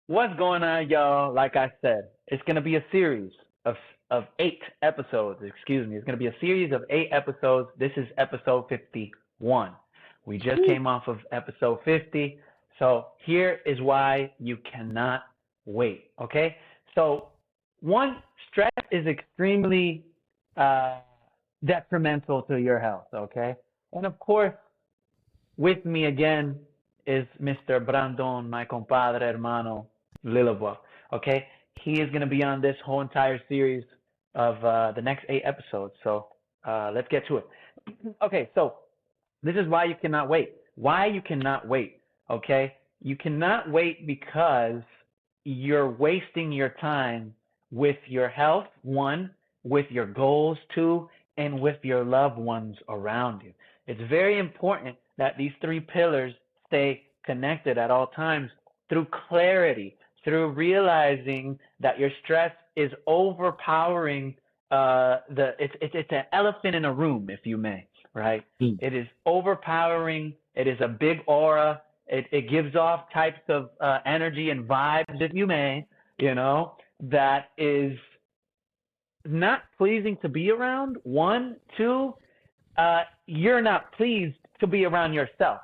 What's going on, y'all? Like I said, it's gonna be a series of 8 episodes. Excuse me. It's gonna be a series of 8 episodes. This is episode 51. We just Woo. came off of episode 50. So here is why you cannot wait. Okay. So one, stress is extremely uh, detrimental to your health. Okay. And of course, with me again is Mr. Brandon, my compadre, hermano, Lillebois. Okay, he is going to be on this whole entire series of the next 8 episodes. So let's get to it. Okay, so this is why you cannot wait. Why you cannot wait? Okay, you cannot wait because you're wasting your time with your health, one, with your goals, two, and with your loved ones around you. It's very important that these three pillars stay connected at all times through clarity, through realizing that your stress is overpowering it's an elephant in a room, if you may, right? Mm. It is overpowering. It is a big aura. It gives off types of energy and vibes, if you may, that is not pleasing to be around. One, two, you're not pleased to be around yourself.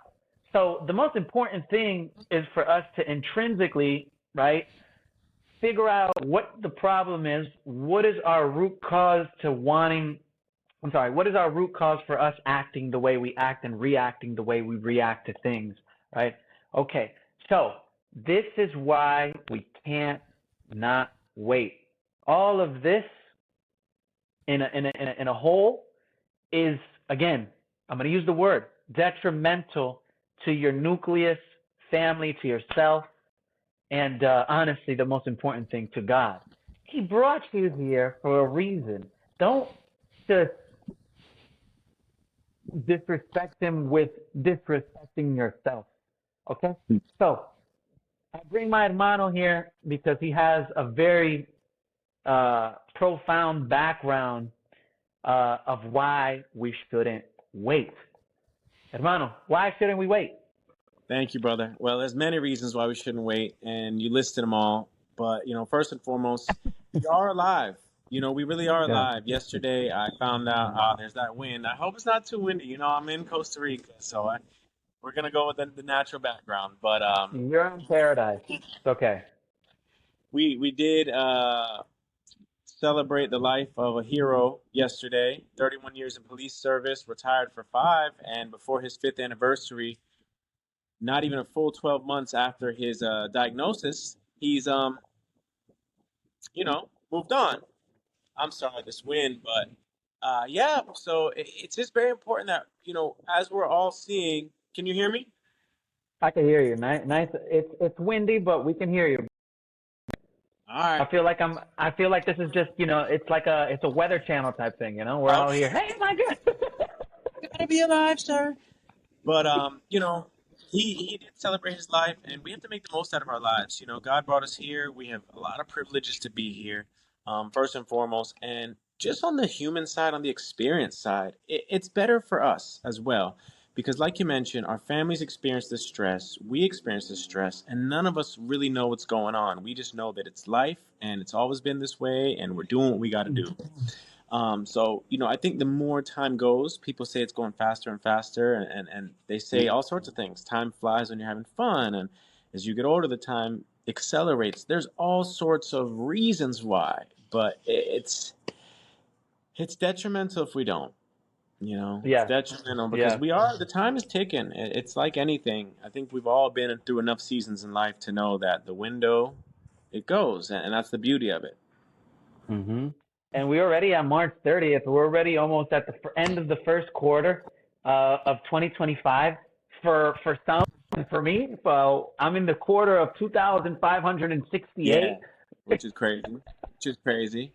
So the most important thing is for us to intrinsically, right, figure out what the problem is. What is our root cause to wanting? I'm sorry. What is our root cause for us acting the way we act and reacting the way we react to things? Right. Okay. So this is why we can't not wait. All of this in a whole is, again, I'm going to use the word detrimental to your nucleus, family, to yourself, and honestly, the most important thing, to God. He brought you here for a reason. Don't just disrespect him with disrespecting yourself. Okay? So, I bring my hermano here because he has a very profound background of why we shouldn't wait. Hermano, why shouldn't we wait? Thank you, brother. Well, there's many reasons why we shouldn't wait, and you listed them all. But first and foremost, we are alive. We really are Yeah. alive. Yesterday, I found out there's that wind. I hope it's not too windy. I'm in Costa Rica, so we're gonna go with the natural background. But You're in paradise. It's okay. we did celebrate the life of a hero yesterday. 31 years in police service, retired for 5, and before his 5th anniversary, not even a full 12 months after his diagnosis, he's moved on. I'm sorry, this win, but yeah. So it's just very important that as we're all seeing. Can you hear me? I can hear you. Nice, nice. It's windy, but we can hear you. All right. I feel like this is just, it's a weather channel type thing, We're all here. Okay. Hey, my God. Gotta be alive, sir. But he did celebrate his life, and we have to make the most out of our lives. God brought us here. We have a lot of privileges to be here, first and foremost, and just on the human side, on the experience side, it's better for us as well. Because, like you mentioned, our families experience this stress, we experience this stress, and none of us really know what's going on. We just know that it's life, and it's always been this way, and we're doing what we got to do. So I think the more time goes, people say it's going faster and faster, and they say all sorts of things. Time flies when you're having fun, and as you get older, the time accelerates. There's all sorts of reasons why, but it's detrimental if we don't. It's Yes, detrimental because yes. the time is ticking. It's like anything. I think we've all been through enough seasons in life to know that the window, it goes, and that's the beauty of it. hmm And we're already on March 30th. We're already almost at the end of the first quarter of 2025. For some, for me, so I'm in the quarter of Yeah, 2,568 which is crazy. Which is crazy.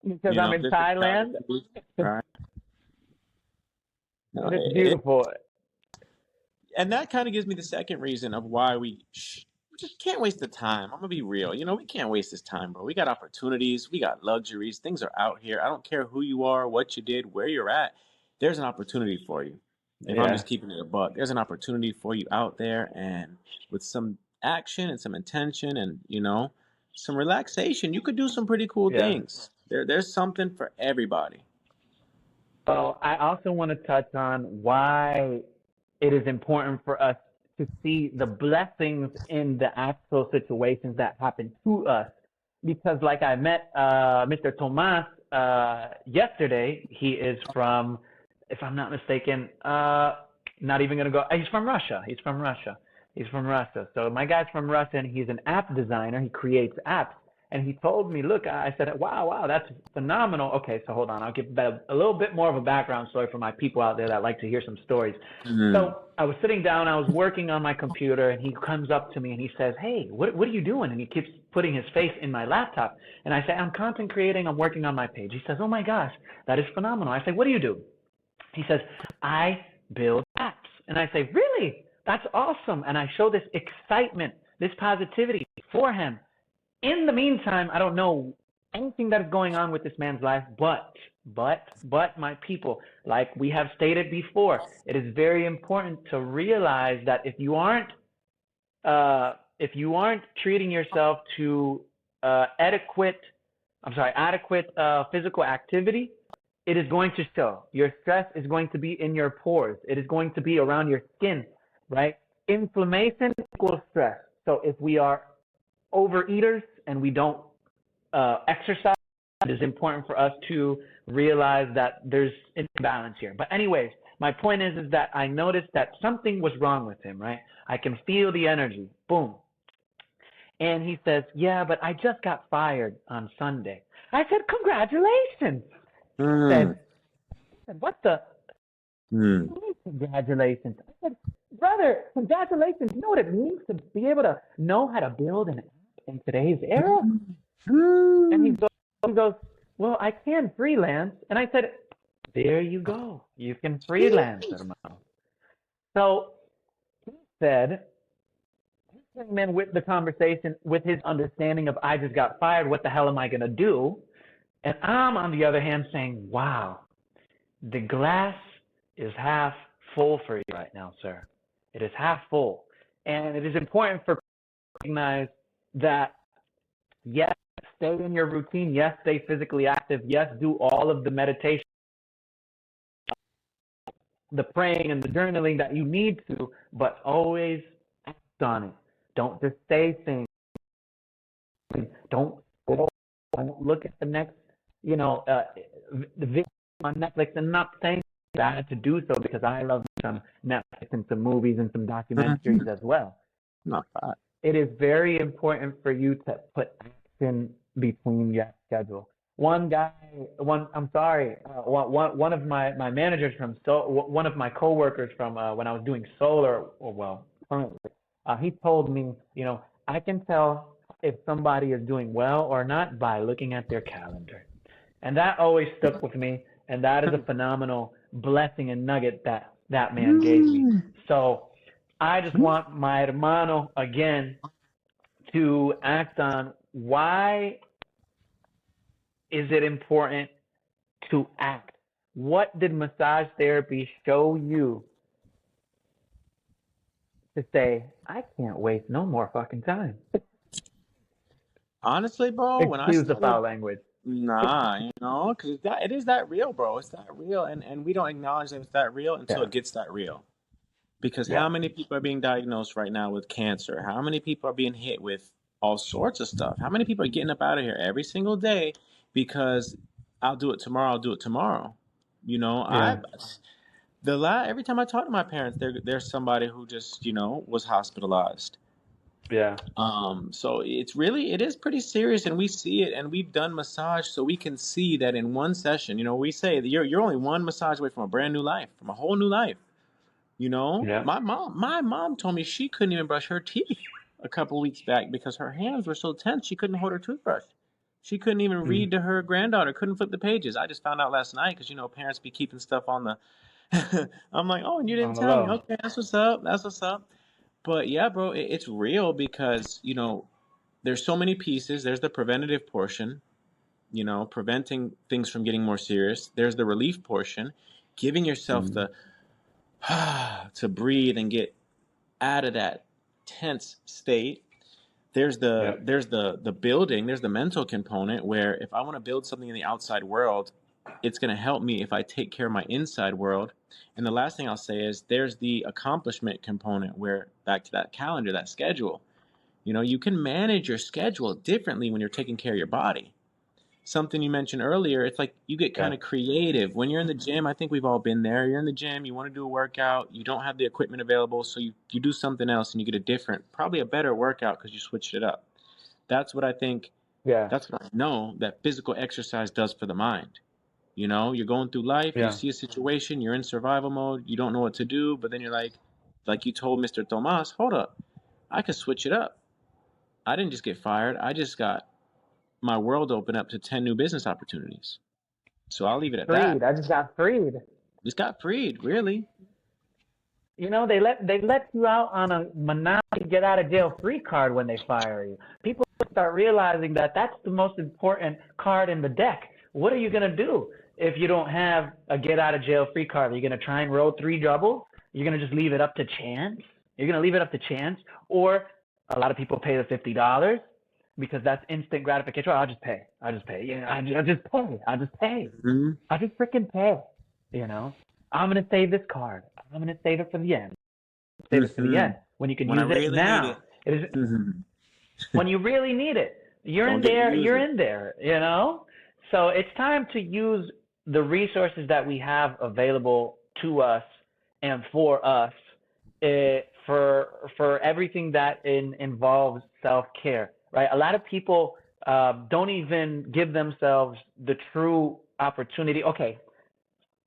because I'm in Just a Thailand. right? No, And it's beautiful. and that kind of gives me the second reason of why we just can't waste the time. I'm gonna be real. We can't waste this time, bro. We got opportunities, we got luxuries. Things are out here. I don't care who you are, what you did, where you're at. There's an opportunity for you. If I'm Yeah. just keeping it a buck, there's an opportunity for you out there, and with some action and some intention and, some relaxation, you could do some pretty cool Yeah. things. There's something for everybody. So I also want to touch on why it is important for us to see the blessings in the actual situations that happen to us. Because, like I met Mr. Tomas yesterday, he is from, if I'm not mistaken, not even going to go, he's from Russia. He's from Russia. He's from Russia. So my guy's from Russia, and he's an app designer. He creates apps. And he told me, look, I said, wow, that's phenomenal. Okay, so hold on. I'll give a little bit more of a background story for my people out there that like to hear some stories. Mm. So I was sitting down, I was working on my computer, and he comes up to me and he says, hey, what are you doing? And he keeps putting his face in my laptop. And I say, I'm content creating, I'm working on my page. He says, oh my gosh, that is phenomenal. I say, what do you do? He says, I build apps. And I say, really? That's awesome. And I show this excitement, this positivity for him. In the meantime, I don't know anything that is going on with this man's life, but my people, like we have stated before, it is very important to realize that if you aren't treating yourself to adequate physical activity, it is going to show. Your stress is going to be in your pores. It is going to be around your skin, right? Inflammation equals stress. So if we are overeaters and we don't exercise, it is important for us to realize that there's an imbalance here. But anyways, my point is that I noticed that something was wrong with him, right? I can feel the energy. Boom. And he says, yeah, but I just got fired on Sunday. I said, congratulations. He Mm. said, what the? Mm. Congratulations. I said, brother, congratulations. You know what it means to be able to know how to build an app in today's era? And he goes, well, I can freelance. And I said, there you go. You can freelance, hermano. So he said, he came in with the conversation with his understanding of I just got fired. What the hell am I going to do? And I'm, on the other hand, saying, wow, the glass is half full for you right now, sir. It is half full. And it is important for recognize that, yes, stay in your routine. Yes, stay physically active. Yes, do all of the meditation, the praying, and the journaling that you need to, but always act on it. Don't just say things. Don't look at the next, the video on Netflix. And not saying that to do so because I love some Netflix and some movies and some documentaries as well. Not bad. It is very important for you to put action between your schedule. One of my managers one of my coworkers from when I was doing solar, currently, he told me, I can tell if somebody is doing well or not by looking at their calendar. And that always stuck with me. And that is a phenomenal blessing and nugget that man gave me. So I just want my hermano again to act on why is it important to act? What did massage therapy show you to say, I can't waste no more fucking time? Honestly, bro, when I Excuse the started, foul language. nah, because it is that real, bro. It's that real, and we don't acknowledge that it's that real until Yeah. it gets that real. Because Yeah. how many people are being diagnosed right now with cancer? How many people are being hit with all sorts of stuff? How many people are getting up out of here every single day because I'll do it tomorrow, I'll do it tomorrow. Yeah. Every time I talk to my parents, there's somebody who just, was hospitalized. Yeah. So it is pretty serious, and we see it, and we've done massage, so we can see that in one session, we say that you're only one massage away from a brand new life, from a whole new life. Yeah. My mom told me she couldn't even brush her teeth a couple weeks back because her hands were so tense she couldn't hold her toothbrush. She couldn't even Mm. read to her granddaughter, couldn't flip the pages. I just found out last night because parents be keeping stuff on the. I'm like, oh, and you didn't On the tell me. low. Okay, that's what's up. That's what's up. But yeah, bro, it's real because there's so many pieces. There's the preventative portion, preventing things from getting more serious. There's the relief portion, giving yourself Mm. the to breathe and get out of that tense state. There's the Yep. there's the building, there's the mental component where if I want to build something in the outside world, it's going to help me if I take care of my inside world. And the last thing I'll say is there's the accomplishment component where back to that calendar, that schedule. You can manage your schedule differently when you're taking care of your body. Something you mentioned earlier, it's like you get kind Yeah. of creative. When you're in the gym, I think we've all been there. You're in the gym, you want to do a workout, you don't have the equipment available, so you do something else and you get a different, probably a better workout because you switched it up. That's what I think, Yeah. that's what I know that physical exercise does for the mind. You're going through life, you Yeah. see a situation, you're in survival mode, you don't know what to do, but then you're like you told Mr. Tomas, hold up, I could switch it up. I didn't just get fired, I just got my world open up to 10 new business opportunities. So I'll leave it at that. Freed. I just got freed. Just got freed, really. They let you out on a Monopoly get out of jail free card when they fire you. People start realizing that that's the most important card in the deck. What are you gonna do if you don't have a get out of jail free card? Are you gonna try and roll three doubles? You're gonna just leave it up to chance? You're gonna leave it up to chance? Or a lot of people pay the $50 because that's instant gratification. I'll just pay. I'll just pay. Yeah, I'll just pay. I'll just pay. Hmm. I'll just freaking pay. You know, I'm gonna save this card. I'm gonna save it for the end. Save it for the Hmm. end when you can When I use it really need now. it. It is Hmm. when you really need it. You're Don't in get there. used You're it. in there. So it's time to use the resources that we have available to us and for us, for everything that involves self care. Right. A lot of people don't even give themselves the true opportunity. Okay,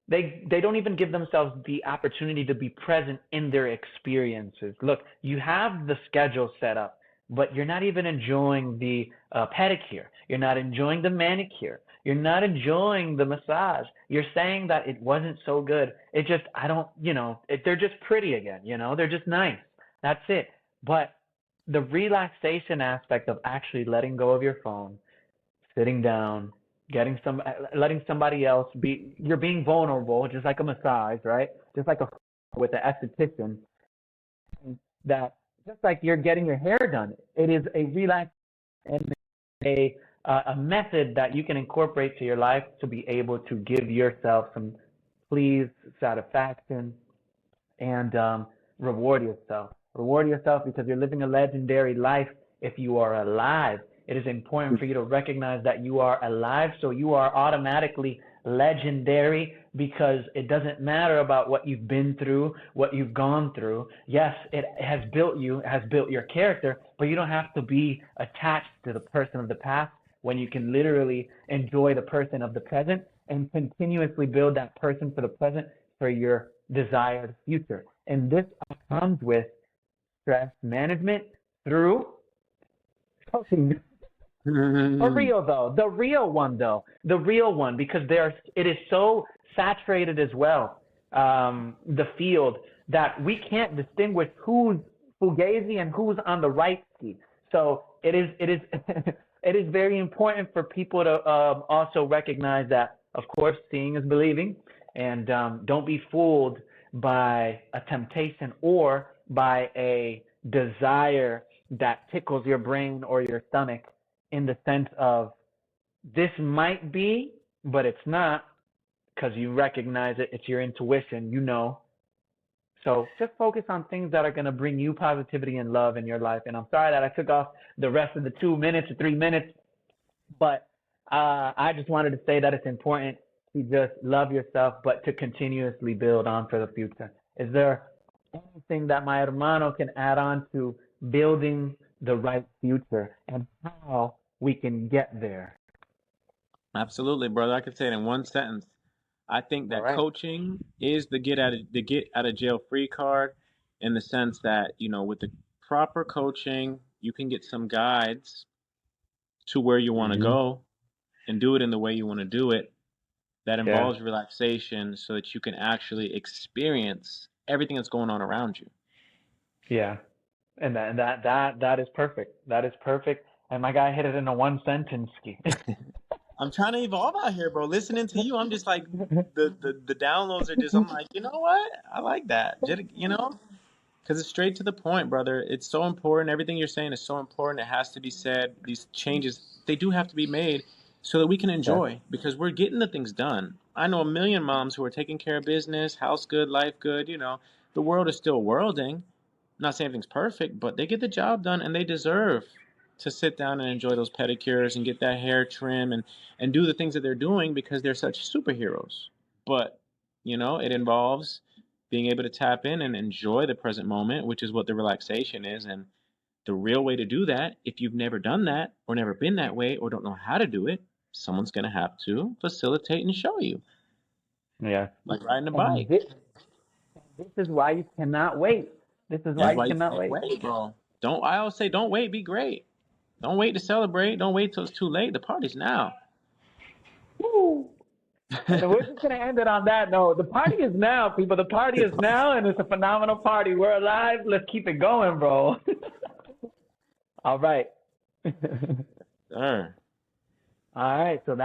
they don't even give themselves the opportunity to be present in their experiences. Look, you have the schedule set up, but you're not even enjoying the pedicure. You're not enjoying the manicure. You're not enjoying the massage. You're saying that it wasn't so good. It just, I don't, they're just pretty again. They're just nice. That's it. But the relaxation aspect of actually letting go of your phone, sitting down, getting letting somebody else be, you're being vulnerable, just like a massage, right? Just like a with the esthetician, that just like you're getting your hair done, it is a relax and a method that you can incorporate to your life to be able to give yourself some please, satisfaction, and reward yourself. Reward yourself because you're living a legendary life if you are alive. It is important for you to recognize that you are alive, so you are automatically legendary because it doesn't matter about what you've been through, what you've gone through. Yes, it has built you, it has built your character, but you don't have to be attached to the person of the past when you can literally enjoy the person of the present and continuously build that person for the present for your desired future. And this comes with stress management through coaching. For Hmm. real though, the real one though, the real one, because it is so saturated as well, the field, that we can't distinguish who's fugazi and who's on the right ski. So it is it is very important for people to also recognize that, of course, seeing is believing, and don't be fooled by a temptation or by a desire that tickles your brain or your stomach, in the sense of this might be, but it's not, because you recognize it. It's your intuition, So just focus on things that are going to bring you positivity and love in your life. And I'm sorry that I took off the rest of the 2 minutes or 3 minutes, but I just wanted to say that it's important to just love yourself, but to continuously build on for the future. Is there anything that my hermano can add on to building the right future and how we can get there? Absolutely, brother. I could say it in one sentence. I think All that right. coaching is the get out of jail free card, in the sense that, with the proper coaching, you can get some guides to where you want to Mm-hmm. go and do it in the way you want to do it. That Yeah. involves relaxation so that you can actually experience everything that's going on around you. Yeah. And that is perfect. That is perfect. And my guy hit it in a one sentence ski. I'm trying to evolve out here, bro. Listening to you, I'm just like the downloads are just. I'm like, you know what? I like that. Because it's straight to the point, brother. It's so important. Everything you're saying is so important. It has to be said. These changes, they do have to be made so that we can Yes. enjoy, because we're getting the things done. I know a million moms who are taking care of business, house good, life good. The world is still worlding. I'm not saying everything's perfect, but they get the job done and they deserve to sit down and enjoy those pedicures and get that hair trim and do the things that they're doing because they're such superheroes. But, it involves being able to tap in and enjoy the present moment, which is what the relaxation is. And the real way to do that, if you've never done that or never been that way or don't know how to do it, someone's going to have to facilitate and show you, Yes. like riding a And bike. this is why you cannot wait. This is why That's you why you cannot can't wait. wait, bro. I always say, don't wait, be great. Don't wait to celebrate. Don't wait till it's too late. The party's now. Woo. And we're just gonna end it on that note. The party is now, people. The party is now, and it's a phenomenal party. We're alive. Let's keep it going, bro. All right. Sure. All right. So